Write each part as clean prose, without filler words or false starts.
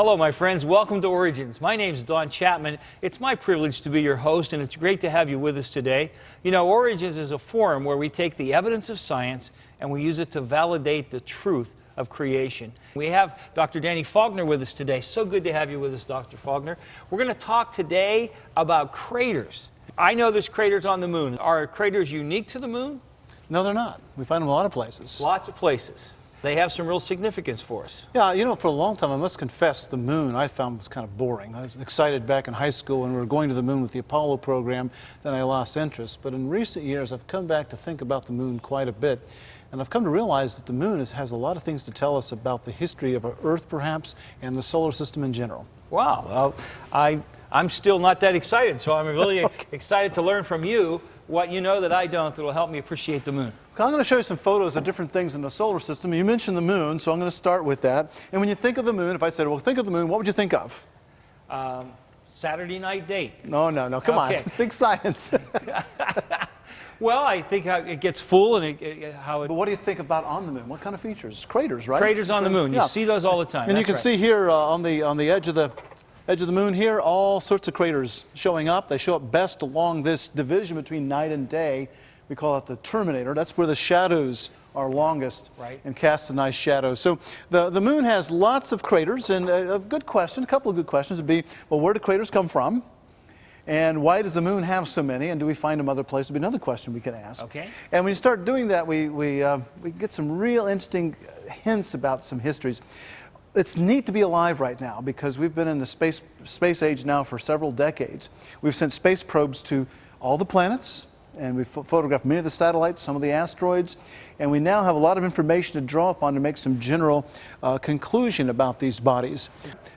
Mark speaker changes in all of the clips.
Speaker 1: Hello, my friends. Welcome to Origins. My name's Donn Chapman. It's my privilege to be your host, and it's great to have you with us today. You know, Origins is a forum where we take the evidence of science and we use it to validate the truth of creation. We have Dr. Faulkner with us today. So good to have you with us, Dr. Faulkner. We're going to talk today about craters. I know there's craters on the moon. Are craters unique to the moon?
Speaker 2: No, they're not. We find them in a lot of places.
Speaker 1: Lots of places. They have some real significance for us.
Speaker 2: Yeah, you know, for a long time, I must confess, the moon I found was kind of boring. I was excited back in high school when we were going to the moon with the Apollo program, then I lost interest. But in recent years, I've come back to think about the moon quite a bit. And I've come to realize that the moon has a lot of things to tell us about the history of our Earth, perhaps, and the solar system in general.
Speaker 1: Wow. Well, I'm still not that excited, so I'm really excited to learn from you what you know that I don't that will help me appreciate the moon.
Speaker 2: I'm going to show you some photos of different things in the solar system. You mentioned the moon, so I'm going to start with that. And when you think of the moon, if I said, well, think of the moon, what would you think of?
Speaker 1: Saturday night date.
Speaker 2: No, come on. Think science.
Speaker 1: Well, I think how it gets full and
Speaker 2: But what do you think about on the moon? What kind of features? Craters, right?
Speaker 1: Craters on the moon. You see those all the time.
Speaker 2: And you can see here on the edge of the moon here, all sorts of craters showing up. They show up best along this division between night and day. We call it the terminator. That's where the shadows are longest and cast a nice shadow. So the moon has lots of craters, and a good question, a couple of good questions would be, well, where do craters come from? And why does the moon have so many? And do we find them other places? Would be another question we could ask.
Speaker 1: Okay.
Speaker 2: And when you start doing that, we get some real interesting hints about some histories. It's neat to be alive right now because we've been in the space age now for several decades. We've sent space probes to all the planets, and we've photographed many of the satellites, some of the asteroids, and we now have a lot of information to draw upon to make some general conclusion about these bodies.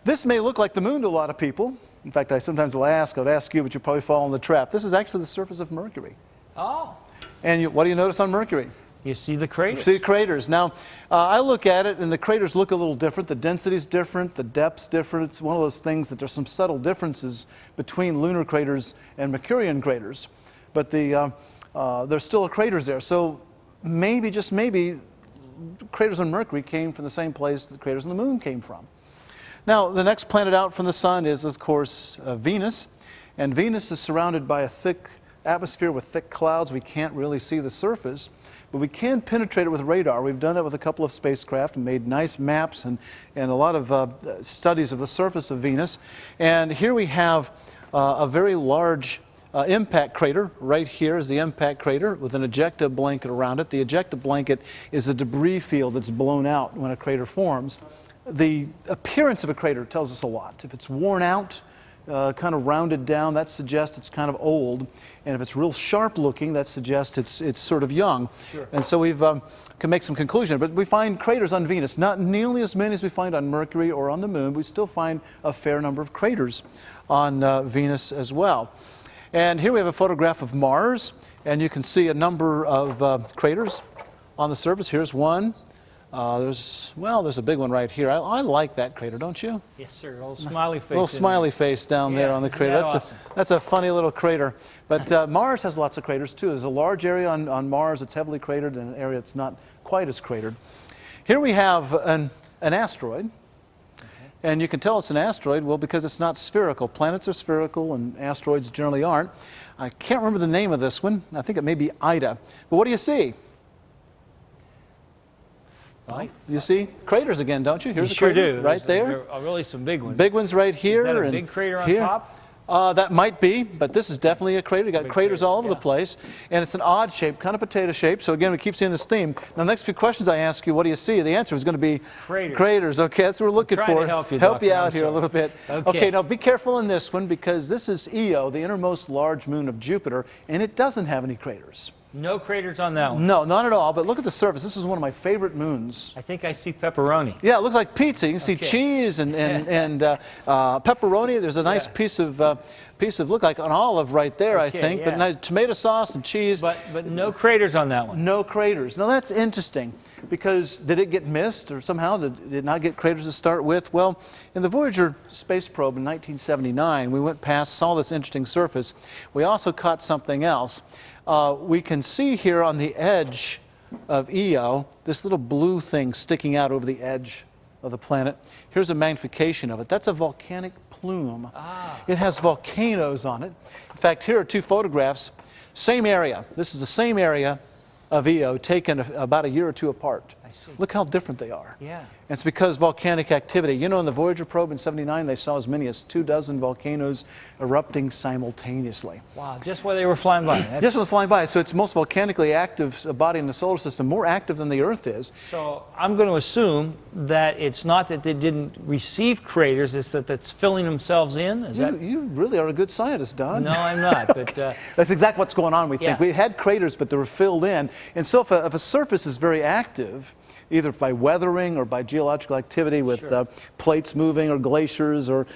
Speaker 2: This may look like the moon to a lot of people. In fact, I sometimes will ask, I'd ask you, but you'll probably fall in the trap. This is actually the surface of Mercury.
Speaker 1: Oh.
Speaker 2: And what do you notice on Mercury?
Speaker 1: You see the craters.
Speaker 2: You see craters. Now, I look at it, and the craters look a little different. The density's different. The depth's different. It's one of those things that there's some subtle differences between lunar craters and Mercurian craters. But there's still craters there. So maybe, just maybe, craters on Mercury came from the same place that craters on the moon came from. Now, the next planet out from the sun is, of course, Venus. And Venus is surrounded by a thick atmosphere with thick clouds. We can't really see the surface, but we can penetrate it with radar. We've done that with a couple of spacecraft and made nice maps and a lot of studies of the surface of Venus. And here we have a very large impact crater. Right here is the impact crater with an ejecta blanket around it. The ejecta blanket is a debris field that's blown out when a crater forms. The appearance of a crater tells us a lot. If it's worn out, kind of rounded down, that suggests it's kind of old. And if it's real sharp looking, that suggests it's sort of young. Sure. And so we've can make some conclusion. But we find craters on Venus, not nearly as many as we find on Mercury or on the moon. We still find a fair number of craters on Venus as well. And here we have a photograph of Mars, and you can see a number of craters on the surface. Here's one. There's a big one right here. I like that crater, don't you?
Speaker 1: Yes, sir. A little smiley face.
Speaker 2: A little smiley face down there on the crater. That's a funny little crater. But Mars has lots of craters too. There's a large area on Mars that's heavily cratered and an area that's not quite as cratered. Here we have an asteroid. And you can tell it's an asteroid, well, because it's not spherical. Planets are spherical and asteroids generally aren't. I can't remember the name of this one. I think it may be Ida. But what do you see? Well, you see craters again, don't you? Here's a crater right there.
Speaker 1: There are really some big ones.
Speaker 2: Big ones right here.
Speaker 1: Is that a big crater on top?
Speaker 2: That might be, but this is definitely a crater. You got craters all over the place, and it's an odd shape, kind of potato shape. So again, we keep seeing this theme. Now, the next few questions I ask you, what do you see? The answer is going to be craters. Okay, that's what we're looking for.
Speaker 1: Help
Speaker 2: you out here a little bit. Okay, now be careful in this one because this is Io, the innermost large moon of Jupiter, and it doesn't have any craters.
Speaker 1: No craters on that one?
Speaker 2: No, not at all, but look at the surface. This is one of my favorite moons.
Speaker 1: I think I see pepperoni.
Speaker 2: Yeah, it looks like pizza. You can see cheese and pepperoni. There's a nice piece of look like an olive right there, I think, but nice tomato sauce and cheese.
Speaker 1: But no craters on that one?
Speaker 2: No craters. Now that's interesting because did it get missed or somehow did it not get craters to start with? Well, in the Voyager space probe in 1979, we went past, saw this interesting surface. We also caught something else. We can see here on the edge of Io this little blue thing sticking out over the edge of the planet. Here's a magnification of it. That's a volcanic plume. It has volcanoes on it. In fact, here are two photographs. Same area. This is the same area of Io taken about a year or two apart.
Speaker 1: I see.
Speaker 2: Look how different they are.
Speaker 1: Yeah.
Speaker 2: And it's because volcanic activity. You know, in the Voyager probe in '79, they saw as many as 24 volcanoes erupting simultaneously.
Speaker 1: Wow, just while they were flying by.
Speaker 2: Just when flying by. So it's the most volcanically active body in the solar system, more active than the Earth is.
Speaker 1: So I'm going to assume that it's not that they didn't receive craters, it's that that's filling themselves in? Is that?
Speaker 2: You really are a good scientist, Don.
Speaker 1: No, I'm not. But
Speaker 2: that's exactly what's going on, we think.
Speaker 1: Yeah.
Speaker 2: We had craters, but they were filled in. And so if a surface is very active, either by weathering or by geological activity with
Speaker 1: Sure.
Speaker 2: plates moving or glaciers or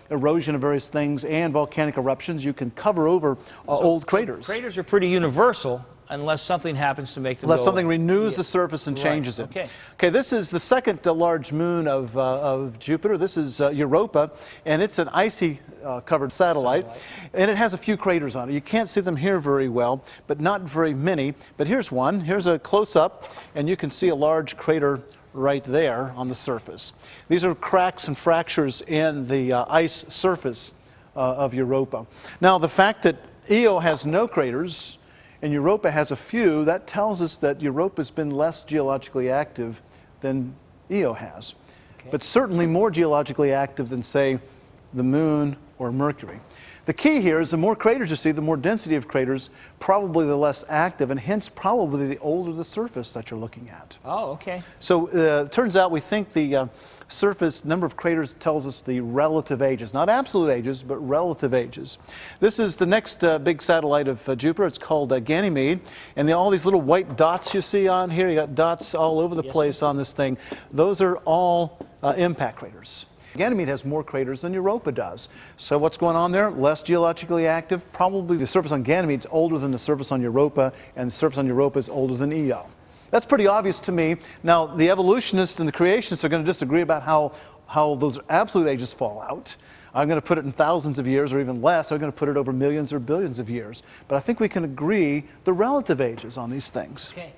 Speaker 2: erosion of various things and volcanic eruptions, you can cover over old craters.
Speaker 1: Craters are pretty universal unless something happens to make them
Speaker 2: Unless
Speaker 1: go
Speaker 2: something
Speaker 1: away.
Speaker 2: renews the surface and
Speaker 1: Right.
Speaker 2: changes it.
Speaker 1: Okay.
Speaker 2: Okay, this is the second large moon of Jupiter. This is Europa, and it's an icy covered satellite, and it has a few craters on it. You can't see them here very well, but not very many. But here's one. Here's a close-up, and you can see a large crater right there on the surface. These are cracks and fractures in the ice surface of Europa. Now, the fact that Io has no craters and Europa has a few, that tells us that Europa's been less geologically active than Io has.
Speaker 1: Okay.
Speaker 2: But certainly more geologically active than, say, the Moon or Mercury. The key here is the more craters you see, the more density of craters, probably the less active, and hence probably the older the surface that you're looking at.
Speaker 1: Oh, okay.
Speaker 2: So it turns out we think the surface number of craters tells us the relative ages, not absolute ages, but relative ages. This is the next big satellite of Jupiter. It's called Ganymede, and all these little white dots you see on here, you got dots all over the place on this thing. Those are all impact craters. Ganymede has more craters than Europa does. So what's going on there? Less geologically active. Probably the surface on Ganymede is older than the surface on Europa, and the surface on Europa is older than Io. That's pretty obvious to me. Now, the evolutionists and the creationists are going to disagree about how those absolute ages fall out. I'm going to put it in thousands of years or even less. I'm going to put it over millions or billions of years. But I think we can agree the relative ages on these things.
Speaker 1: Okay.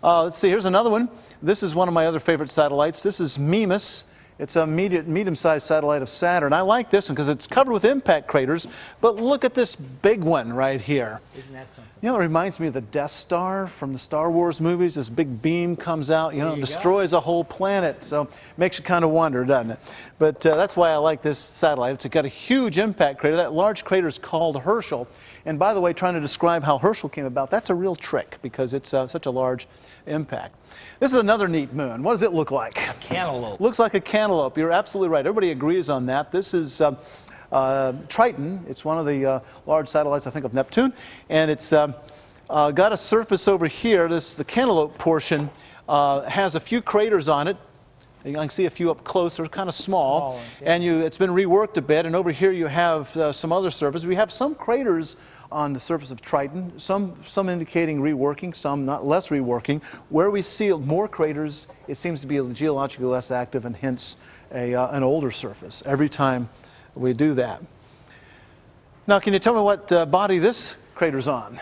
Speaker 2: Let's see, here's another one. This is one of my other favorite satellites. This is Mimas. It's a medium-sized satellite of Saturn. I like this one because it's covered with impact craters, but look at this big one right here.
Speaker 1: Isn't that something?
Speaker 2: You know, it reminds me of the Death Star from the Star Wars movies. This big beam comes out, you know, and destroys a whole planet. So it makes you kind of wonder, doesn't it? But that's why I like this satellite. It's got a huge impact crater. That large crater is called Herschel. And by the way, trying to describe how Herschel came about, that's a real trick because it's such a large impact. This is another neat moon. What does it look like?
Speaker 1: A cantaloupe.
Speaker 2: Looks like a cantaloupe. You're absolutely right. Everybody agrees on that. This is Triton. It's one of the large satellites, I think, of Neptune. And it's got a surface over here. The cantaloupe portion has a few craters on it. You can see a few up close. They're kind of small. Yeah. And it's been reworked a bit. And over here you have some other surface. We have some craters on the surface of Triton, some indicating reworking, some not less reworking. Where we see more craters, it seems to be geologically less active and hence an older surface every time we do that. Now, can you tell me what body this crater's on?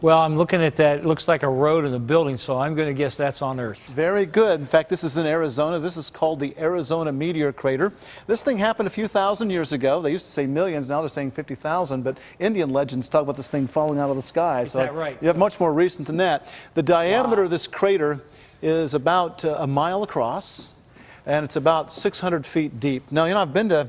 Speaker 1: Well, I'm looking at that. It looks like a road in the building, so I'm going to guess that's on Earth.
Speaker 2: Very good. In fact, this is in Arizona. This is called the Arizona Meteor Crater. This thing happened a few thousand years ago. They used to say millions. Now they're saying 50,000. But Indian legends talk about this thing falling out of the sky.
Speaker 1: Is that right?
Speaker 2: You have much more recent than that. The diameter of this crater is about a mile across, and it's about 600 feet deep. Now, you know, I've been to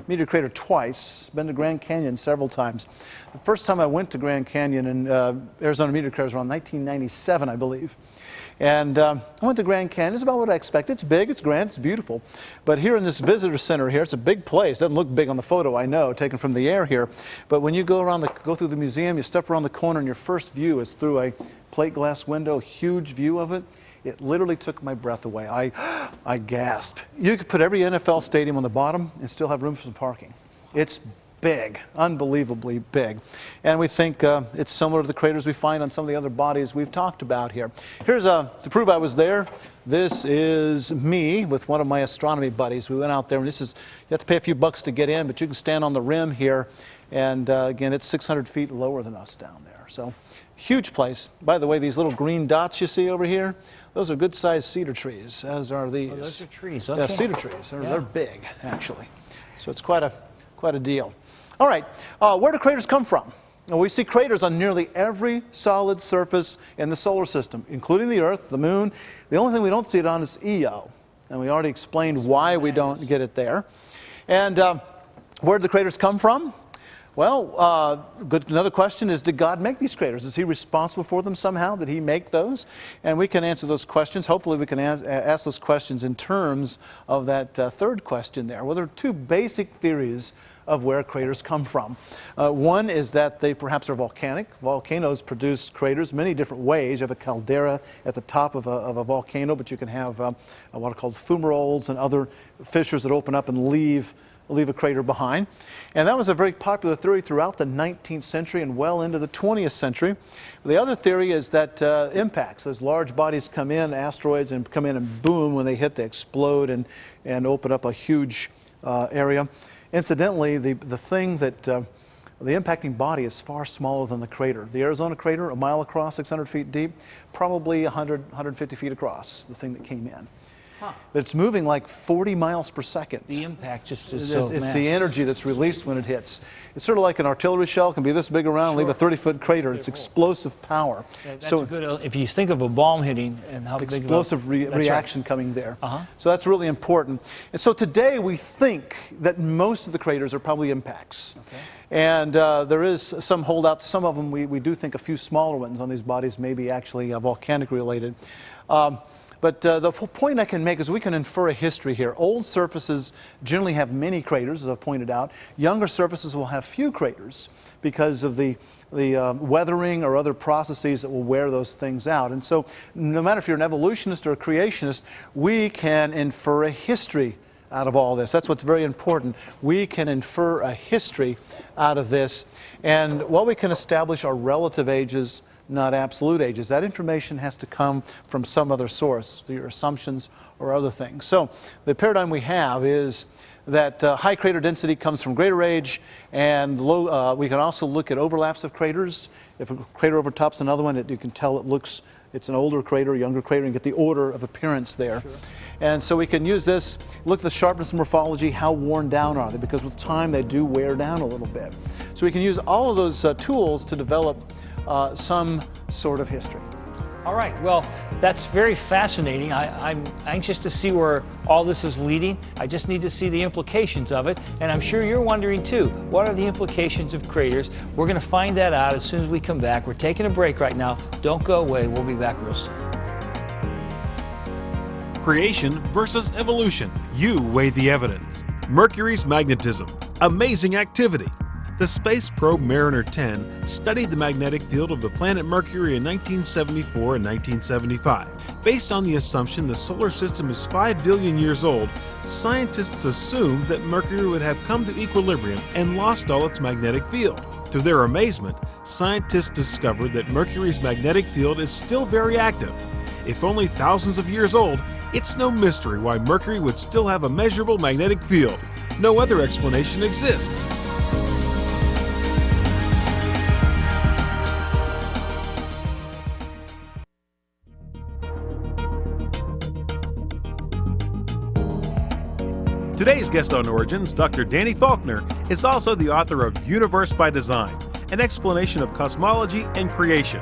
Speaker 2: Meteor Crater twice, been to Grand Canyon several times. The first time I went to Grand Canyon and Arizona Meteor Crater was around 1997, I believe. And I went to Grand Canyon. It's about what I expected. It's big, it's grand, it's beautiful. But here in this visitor center here, it's a big place. It doesn't look big on the photo, I know, taken from the air here. But when you go through the museum, you step around the corner and your first view is through a plate glass window, huge view of it. It literally took my breath away. I gasped. You could put every NFL stadium on the bottom and still have room for some parking. It's big, unbelievably big. And we think it's similar to the craters we find on some of the other bodies we've talked about here. Here's to prove I was there. This is me with one of my astronomy buddies. We went out there, and you have to pay a few bucks to get in, but you can stand on the rim here. And again, it's 600 feet lower than us down there. So huge place. By the way, these little green dots you see over here, those are good-sized cedar trees, as are these.
Speaker 1: Oh, those are trees. Okay.
Speaker 2: Yeah, cedar trees. They're big, actually. So it's quite a deal. All right, where do craters come from? Well, we see craters on nearly every solid surface in the solar system, including the Earth, the Moon. The only thing we don't see it on is Io, and we already explained why we don't get it there. And where do the craters come from? Well, another question is, did God make these craters? Is He responsible for them somehow? Did He make those? And we can answer those questions. Hopefully we can ask those questions in terms of that third question there. Well, there are two basic theories of where craters come from. One is that they perhaps are volcanic. Volcanoes produce craters many different ways. You have a caldera at the top of a volcano, but you can have what are called fumaroles and other fissures that open up and leave a crater behind. And that was a very popular theory throughout the 19th century and well into the 20th century. The other theory is that impacts, those large bodies come in, asteroids, and come in and boom, when they hit, they explode and open up a huge area. Incidentally, the thing that the impacting body is far smaller than the crater. The Arizona crater, a mile across, 600 feet deep, probably 150 feet across, the thing that came in. Huh. But it's moving like 40 miles per second.
Speaker 1: The impact just is so
Speaker 2: It's
Speaker 1: massive.
Speaker 2: the energy that's released when it hits. It's sort of like an artillery shell, can be this big around, leave a 30-foot crater. It's explosive power.
Speaker 1: That's a good, if you think of a bomb hitting and how big
Speaker 2: explosive reaction coming there.
Speaker 1: Uh-huh.
Speaker 2: So that's really important. And so today we think that most of the craters are probably impacts. Okay. And there is some holdout. Some of them we do think a few smaller ones on these bodies may be actually volcanic related. But the point I can make is we can infer a history here. Old surfaces generally have many craters, as I've pointed out. Younger surfaces will have few craters because of the weathering or other processes that will wear those things out. And so no matter if you're an evolutionist or a creationist, we can infer a history out of all this. That's what's very important. We can infer a history out of this. And what we can establish are relative ages, not absolute ages. That information has to come from some other source, through your assumptions or other things. So the paradigm we have is that high crater density comes from greater age, and low, we can also look at overlaps of craters. If a crater overtops another one, you can tell it's an older crater, younger crater, and get the order of appearance there. Sure. And so we can use this, look at the sharpness morphology, how worn down are they, because with time they do wear down a little bit. So we can use all of those tools to develop some sort of history.
Speaker 1: All right, well, that's very fascinating. I'm anxious to see where all this is leading. I just need to see the implications of it, and I'm sure you're wondering too, what are the implications of craters? We're going to find that out as soon as we come back. We're taking a break right now. Don't go away. We'll be back real soon.
Speaker 3: Creation versus evolution. You weigh the evidence. Mercury's magnetism. Amazing activity. The space probe Mariner 10 studied the magnetic field of the planet Mercury in 1974 and 1975. Based on the assumption the solar system is 5 billion years old, scientists assumed that Mercury would have come to equilibrium and lost all its magnetic field. To their amazement, scientists discovered that Mercury's magnetic field is still very active. If only thousands of years old, it's no mystery why Mercury would still have a measurable magnetic field. No other explanation exists. Today's guest on Origins, Dr. Danny Faulkner, is also the author of Universe by Design, an explanation of cosmology and creation.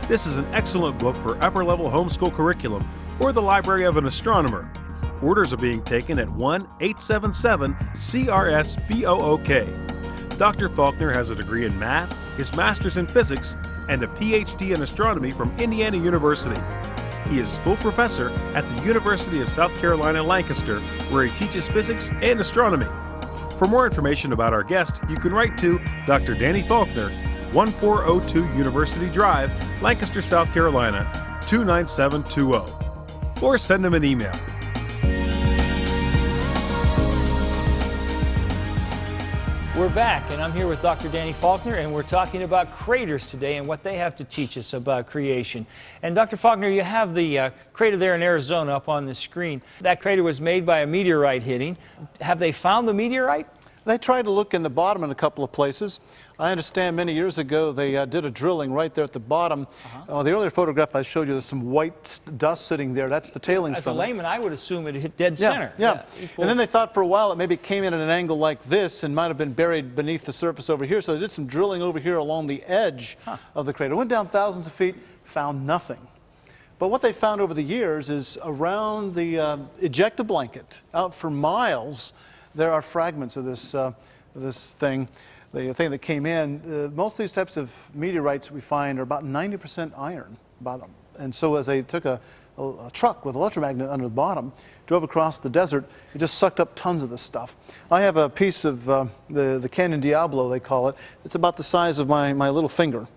Speaker 3: This is an excellent book for upper-level homeschool curriculum or the library of an astronomer. Orders are being taken at 1-877-CRS-BOOK. Dr. Faulkner has a degree in math, his master's in physics, and a PhD in astronomy from Indiana University. He is full professor at the University of South Carolina, Lancaster, where he teaches physics and astronomy. For more information about our guest, you can write to Dr. Danny Faulkner, 1402 University Drive, Lancaster, South Carolina, 29720. Or send him an email.
Speaker 1: We're back, and I'm here with Dr. Danny Faulkner, and we're talking about craters today and what they have to teach us about creation. And Dr. Faulkner, you have the crater there in Arizona up on the screen. That crater was made by a meteorite hitting. Have they found the meteorite?
Speaker 2: They tried to look in the bottom in a couple of places. I understand many years ago they did a drilling right there at the bottom. The earlier photograph I showed you, there's some white dust sitting there. That's the tailings
Speaker 1: As a
Speaker 2: from it.
Speaker 1: layman, I would assume it hit dead
Speaker 2: Yeah,
Speaker 1: center.
Speaker 2: yeah. And then they thought for a while it maybe came in at an angle like this and might have been buried beneath the surface over here. So they did some drilling over here along the edge of the crater. Went down thousands of feet, found nothing. But what they found over the years is around the ejecta blanket, out for miles, there are fragments of this thing. The thing that came in, most of these types of meteorites we find are about 90% iron bottom. And so as they took a truck with electromagnet under the bottom, drove across the desert, it just sucked up tons of this stuff. I have a piece of the Canyon Diablo, they call it. It's about the size of my little finger.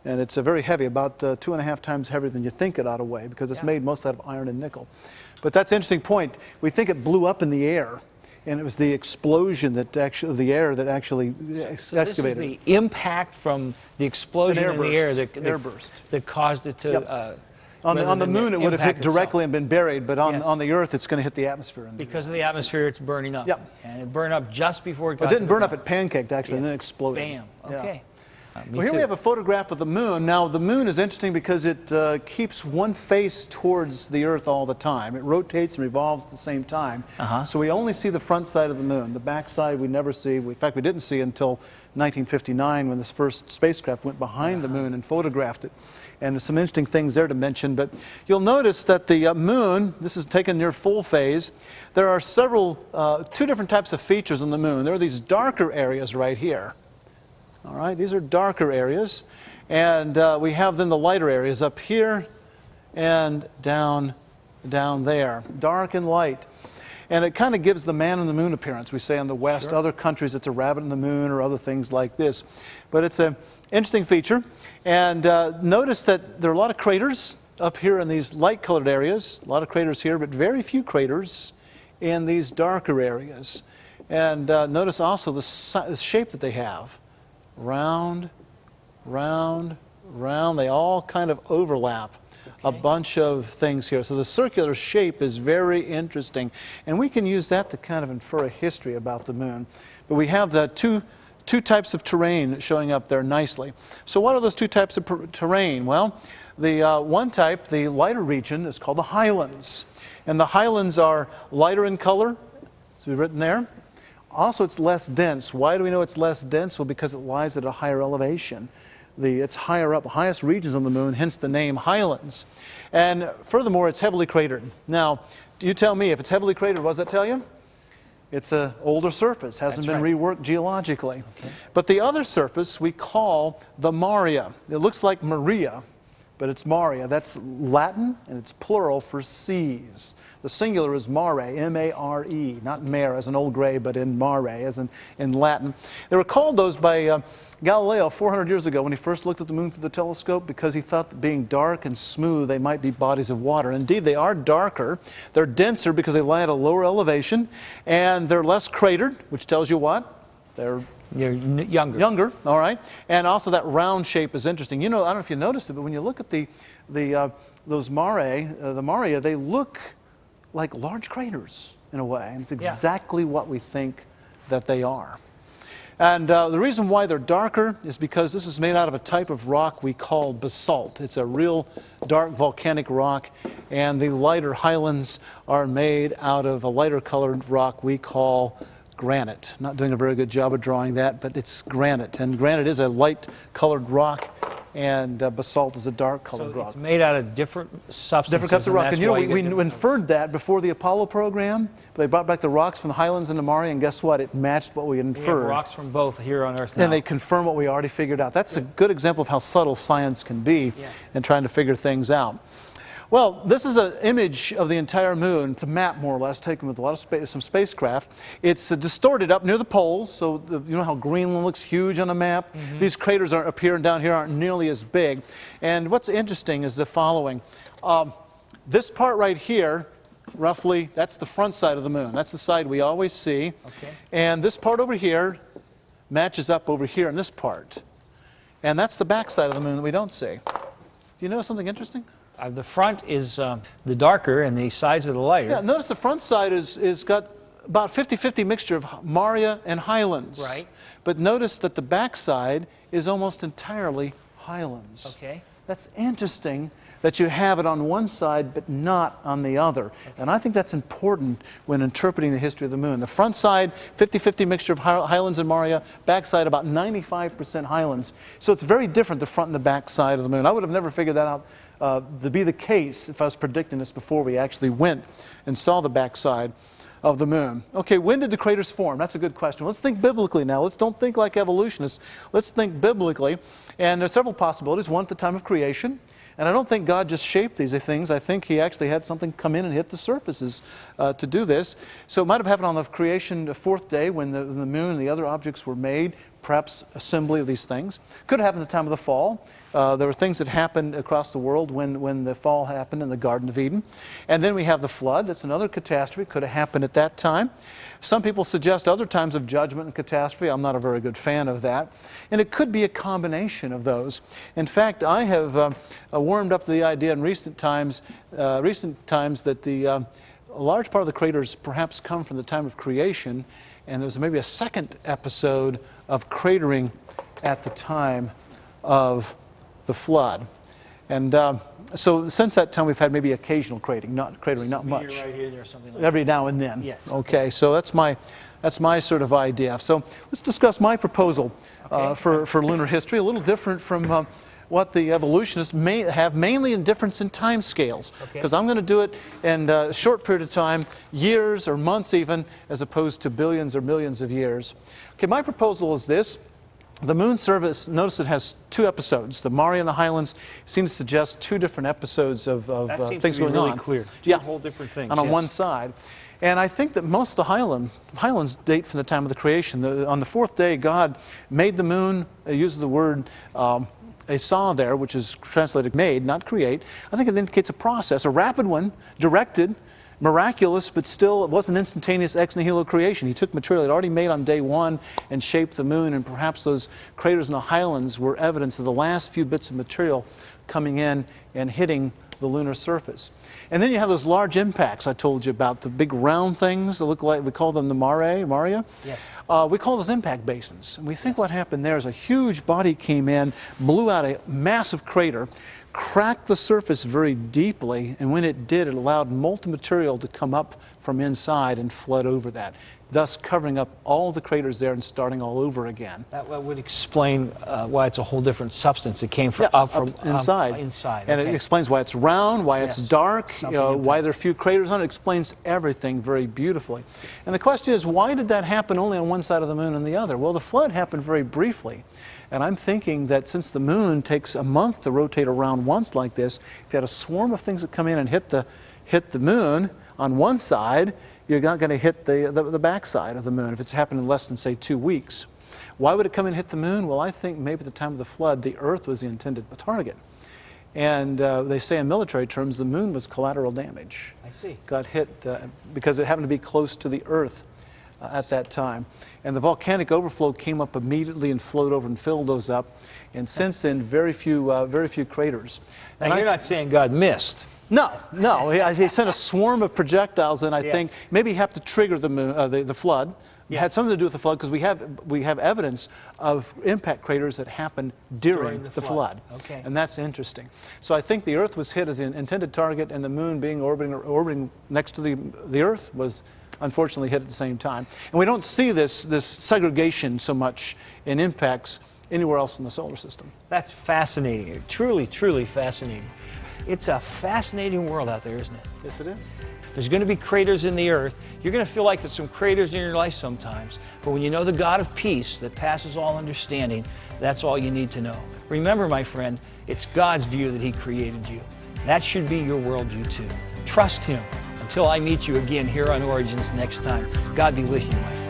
Speaker 2: And it's very heavy, about 2.5 times heavier than you think it ought to weigh, because it's made mostly out of iron and nickel. But that's an interesting point. We think it blew up in the air. And it was the explosion that actually, the air that actually excavated.
Speaker 1: This is the impact from the explosion in the air that caused it to.
Speaker 2: On the moon, it would have hit directly and been buried, but on the Earth, it's going to hit the atmosphere.
Speaker 1: Because of the atmosphere, it's burning up.
Speaker 2: Yep.
Speaker 1: And it burned up just before it got
Speaker 2: It didn't burn up, it pancaked actually, and then exploded.
Speaker 1: Bam. Okay.
Speaker 2: Well, here we have a photograph of the moon. Now, the moon is interesting because it keeps one face towards the Earth all the time. It rotates and revolves at the same time. So we only see the front side of the moon. The back side we never see. In fact, we didn't see until 1959 when this first spacecraft went behind the moon and photographed it. And there's some interesting things there to mention. But you'll notice that the moon, this is taken near full phase, there are two different types of features on the moon. There are these darker areas right here. All right, these are darker areas, and we have then the lighter areas up here and down there, dark and light. And it kind of gives the man on the moon appearance, we say in the West. Sure. Other countries, it's a rabbit on the moon or other things like this. But it's an interesting feature. And notice that there are a lot of craters up here in these light-colored areas, a lot of craters here, but very few craters in these darker areas. And notice also the shape that they have. Round, round, round. They all kind of overlap a bunch of things here. So the circular shape is very interesting. And we can use that to kind of infer a history about the moon. But we have the two types of terrain showing up there nicely. So what are those two types of terrain? Well, the one type, the lighter region, is called the highlands. And the highlands are lighter in color, as we've written there. Also, it's less dense. Why do we know it's less dense? Well, because it lies at a higher elevation. It's higher up, the highest regions on the moon, hence the name highlands. And furthermore, it's heavily cratered. Now, you tell me, if it's heavily cratered, what does that tell you? It's an older surface, hasn't been reworked geologically. Okay. But the other surface we call the Maria. It looks like Maria, but it's Maria. That's Latin, and it's plural for seas. The singular is mare, M-A-R-E, not mare as in Old Grey, but in mare as in Latin. They were called those by Galileo 400 years ago when he first looked at the moon through the telescope, because he thought that being dark and smooth, they might be bodies of water. Indeed, they are darker. They're denser because they lie at a lower elevation, and they're less cratered, which tells you what? They're
Speaker 1: younger.
Speaker 2: Younger, all right. And also that round shape is interesting. You know, I don't know if you noticed it, but when you look at those mare, the Maria, they look like large craters in a way. And it's exactly what we think that they are. And the reason why they're darker is because this is made out of a type of rock we call basalt. It's a real dark volcanic rock, and the lighter highlands are made out of a lighter colored rock we call granite. Not doing a very good job of drawing that, but it's granite. And granite is a light colored rock, and basalt is a dark colored rock.
Speaker 1: It's made out of different substances.
Speaker 2: Different types of rock. And you know, we inferred that before the Apollo program. They brought back the rocks from the highlands and the Mare, and guess what? It matched what we inferred.
Speaker 1: We have rocks from both here on Earth now.
Speaker 2: And they confirm what we already figured out. That's a good example of how subtle science can be in trying to figure things out. Well, this is an image of the entire moon. It's a map, more or less, taken with a lot of some spacecraft. It's distorted up near the poles, so you know how Greenland looks huge on a map? Mm-hmm. These craters up here and down here aren't nearly as big. And what's interesting is the following. This part right here, roughly, that's the front side of the moon. That's the side we always see. Okay. And this part over here matches up over here in this part. And that's the backside of the moon that we don't see. Do you notice something interesting?
Speaker 1: The front is the darker and the sides are the lighter.
Speaker 2: Yeah, notice the front side is got about 50-50 mixture of Maria and Highlands.
Speaker 1: Right.
Speaker 2: But notice that the backside is almost entirely Highlands.
Speaker 1: Okay.
Speaker 2: That's interesting that you have it on one side but not on the other. Okay. And I think that's important when interpreting the history of the moon. The front side, 50-50 mixture of Highlands and Maria, backside about 95% Highlands. So it's very different, the front and the back side of the moon. I would have never figured that out to be the case if I was predicting this before we actually went and saw the backside of the moon. Okay, when did the craters form? That's a good question. Let's think biblically now. Let's don't think like evolutionists. Let's think biblically. And there's several possibilities. One at the time of creation. And I don't think God just shaped these things. I think He actually had something come in and hit the surfaces to do this. So it might have happened on the creation, the fourth day, when the moon and the other objects were made, perhaps assembly of these things. Could have happened at the time of the fall. There were things that happened across the world when the fall happened in the Garden of Eden. And then we have the flood. That's another catastrophe. Could have happened at that time. Some people suggest other times of judgment and catastrophe. I'm not a very good fan of that. And it could be a combination of those. In fact, I have warmed up to the idea in recent times that a large part of the craters perhaps come from the time of creation, and there's maybe a second episode of cratering at the time of the flood. And so since that time we've had maybe occasional cratering, not much.
Speaker 1: Right here or something like
Speaker 2: Every now and then.
Speaker 1: Yes.
Speaker 2: Okay, so that's my sort of idea. So let's discuss my proposal for lunar history, a little different from what the evolutionists may have, mainly in difference in time scales. Because I'm going to do it in a short period of time, years or months even, as opposed to billions or millions of years. Okay, my proposal is this. The moon surface, notice it has two episodes. The Maria and the Highlands seem to suggest two different episodes of things going on.
Speaker 1: Really clear.
Speaker 2: Yeah,
Speaker 1: Two whole different things.
Speaker 2: and on one side. And I think that most of the Highlands date from the time of the creation. On the fourth day, God made the moon, uses the word a saw there, which is translated made, not create. I think it indicates a process, a rapid one, directed, miraculous, but still it wasn't instantaneous ex nihilo creation. He took material he'd already made on day one and shaped the moon, and perhaps those craters in the Highlands were evidence of the last few bits of material coming in and hitting the lunar surface. And then you have those large impacts I told you about, the big round things that look like, we call them the Maria.
Speaker 1: Yes.
Speaker 2: We call those impact basins. And we think what happened there is a huge body came in, blew out a massive crater, cracked the surface very deeply, and when it did, it allowed molten material to come up from inside and flood over that, thus covering up all the craters there and starting all over again.
Speaker 1: That would explain why it's a whole different substance. It came from
Speaker 2: inside. And it explains why it's round, why it's dark, why there are few craters on it. It explains everything very beautifully. And the question is, why did that happen only on one side of the moon and the other? Well, the flood happened very briefly. And I'm thinking that since the moon takes a month to rotate around once like this, if you had a swarm of things that come in and hit the moon on one side, you're not going to hit the backside of the moon if it's happened in less than, say, 2 weeks. Why would it come and hit the moon? Well, I think maybe at the time of the flood, the Earth was the intended target. And they say in military terms, the moon was collateral damage.
Speaker 1: I see.
Speaker 2: Got hit because it happened to be close to the Earth at that time. And the volcanic overflow came up immediately and flowed over and filled those up. And since then, very few craters.
Speaker 1: And you're not saying God missed.
Speaker 2: No. He sent a swarm of projectiles, and I think maybe he had to trigger the moon, the flood. It had something to do with the flood, because we have evidence of impact craters that happened during the flood.
Speaker 1: Okay.
Speaker 2: And that's interesting. So I think the Earth was hit as an intended target, and the moon being orbiting next to the Earth was unfortunately hit at the same time. And we don't see this segregation so much in impacts anywhere else in the solar system.
Speaker 1: That's fascinating. Truly, truly fascinating. It's a fascinating world out there, isn't it?
Speaker 2: Yes, it is.
Speaker 1: There's going to be craters in the earth. You're going to feel like there's some craters in your life sometimes. But when you know the God of peace that passes all understanding, that's all you need to know. Remember, my friend, it's God's view that He created you. That should be your worldview too. Trust Him. Until I meet you again here on Origins next time, God be with you, my friend.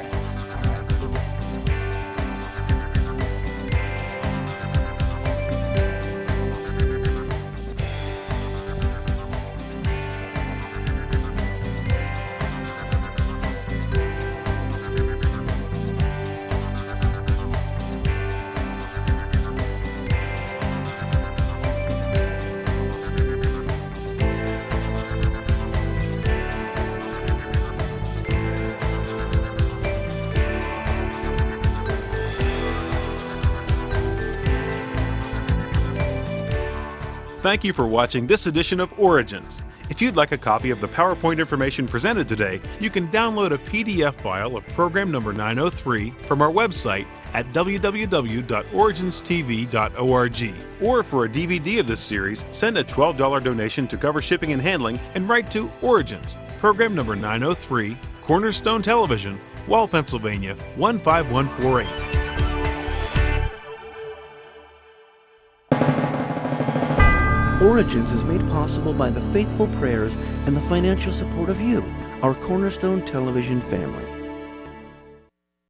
Speaker 3: Thank you for watching this edition of Origins. If you'd like a copy of the PowerPoint information presented today, you can download a PDF file of program number 903 from our website at www.originstv.org. Or for a DVD of this series, send a $12 donation to cover shipping and handling and write to Origins, program number 903, Cornerstone Television, Wall, Pennsylvania 15148.
Speaker 4: Origins is made possible by the faithful prayers and the financial support of you, our Cornerstone Television family.